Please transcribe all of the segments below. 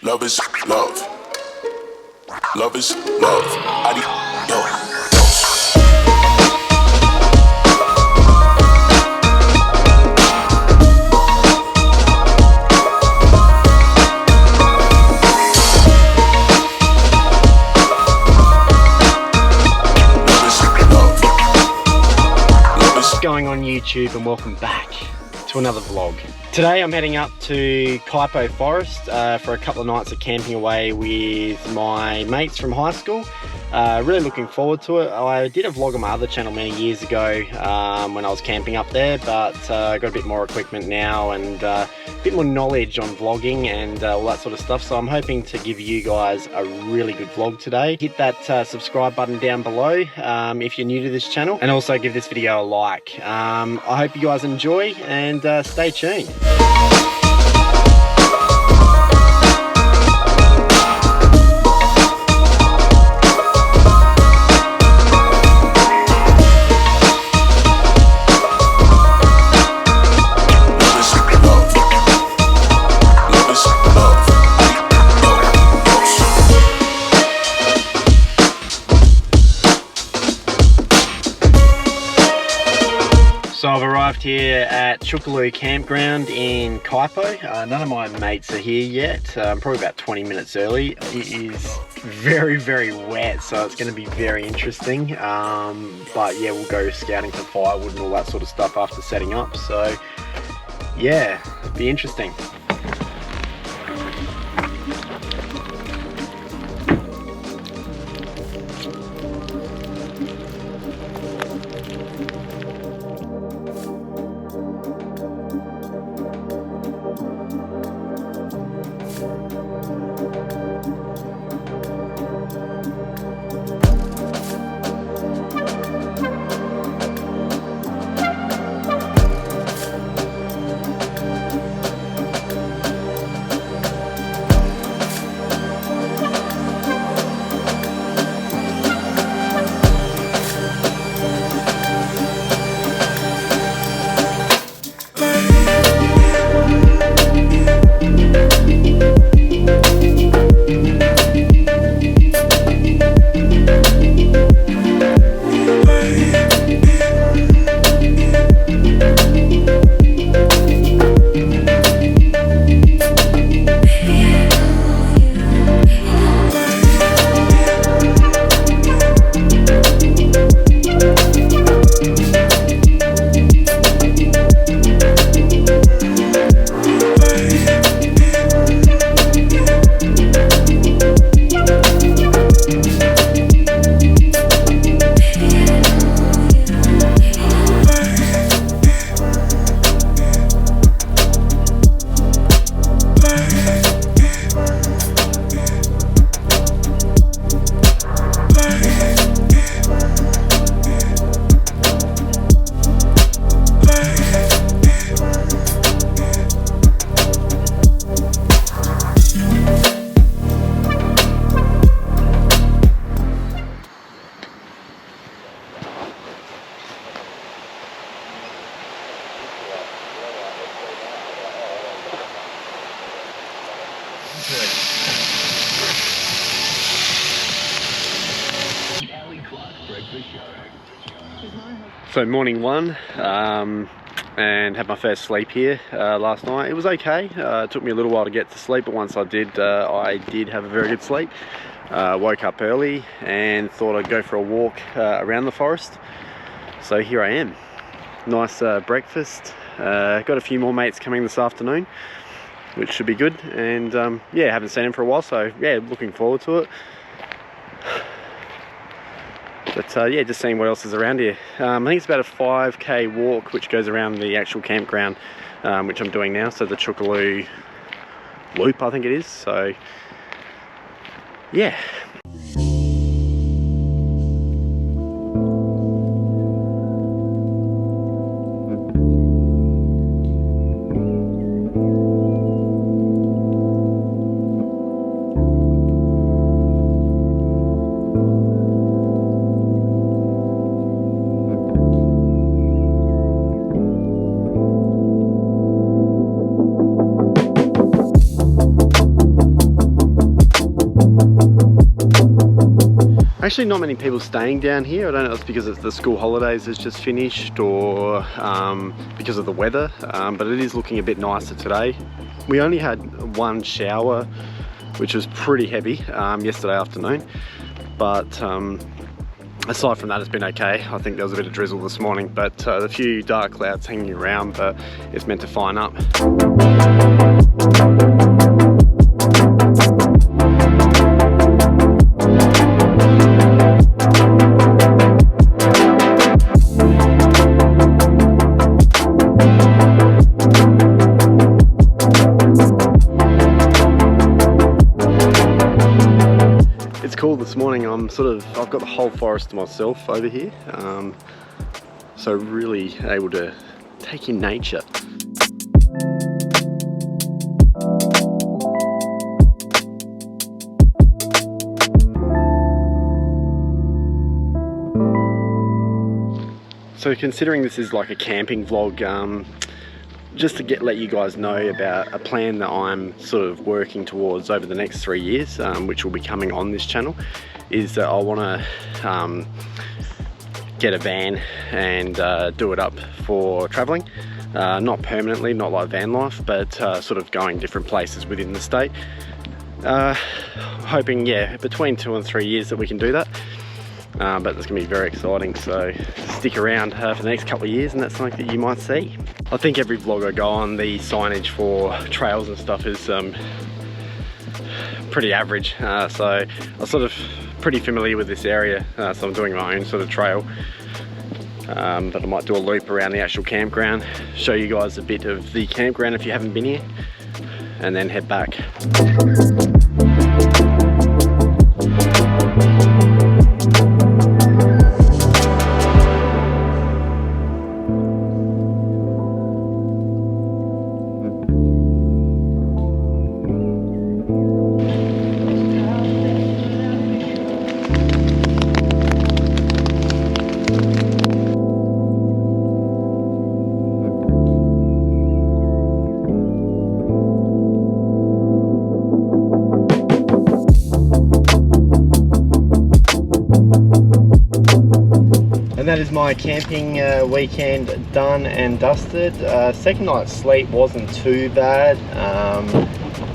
Love is love. Love is love. Adios. Going on YouTube, and welcome back to another vlog. Today I'm heading up to Kuitpo Forest for a couple of nights of camping away with my mates from high school. Really looking forward to it. I did a vlog on my other channel many years ago when I was camping up there, but I got a bit more equipment now and a bit more knowledge on vlogging and all that sort of stuff, so I'm hoping to give you guys a really good vlog today. Hit that subscribe button down below if you're new to this channel, and also give this video a like. I hope you guys enjoy, and stay tuned. So I've arrived here at MkIII campground in Kuitpo. None of my mates are here yet. I'm probably about 20 minutes early. It is very, very wet, so it's going to be very interesting. But yeah, we'll go scouting for firewood and all that sort of stuff after setting up. So yeah, be interesting. So morning one, and had my first sleep here last night. It was okay. It took me a little while to get to sleep, but once I did have a very good sleep. Woke up early and thought I'd go for a walk around the forest. So here I am. Nice breakfast. Got a few more mates coming this afternoon, which should be good. And yeah, haven't seen them for a while, so yeah, looking forward to it. But yeah, just seeing what else is around here. I think it's about a 5k walk which goes around the actual campground, which I'm doing now. So the MkIII loop, I think it is. So yeah. Actually, not many people staying down here. I don't know if it's because it's the school holidays has just finished or because of the weather, but it is looking a bit nicer today. We only had one shower, which was pretty heavy yesterday afternoon, but aside from that, it's been okay. I think there was a bit of drizzle this morning, but a few dark clouds hanging around, but it's meant to fine up. This morning I've got the whole forest to myself over here, so really able to take in nature. So considering this is like a camping vlog, just to let you guys know about a plan that I'm sort of working towards over the next 3 years, which will be coming on this channel, is that I want to get a van and do it up for traveling. Not permanently, not like van life, but sort of going different places within the state. Hoping, yeah, between 2 and 3 years that we can do that. But it's going to be very exciting, so stick around for the next couple of years and that's something that you might see. I think every vlog I go on, the signage for trails and stuff is pretty average, so I'm sort of pretty familiar with this area, so I'm doing my own sort of trail. But I might do a loop around the actual campground, show you guys a bit of the campground if you haven't been here, and then head back. And that is my camping weekend done and dusted. Second night's sleep wasn't too bad,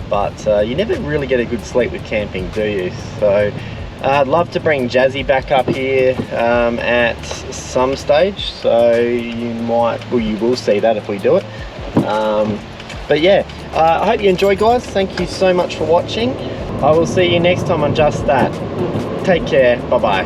but you never really get a good sleep with camping, do you? So I'd love to bring Jazzy back up here at some stage, so you will see that if we do it. But yeah, I hope you enjoy, guys. Thank you so much for watching. I will see you next time on Just That. Take care. Bye bye.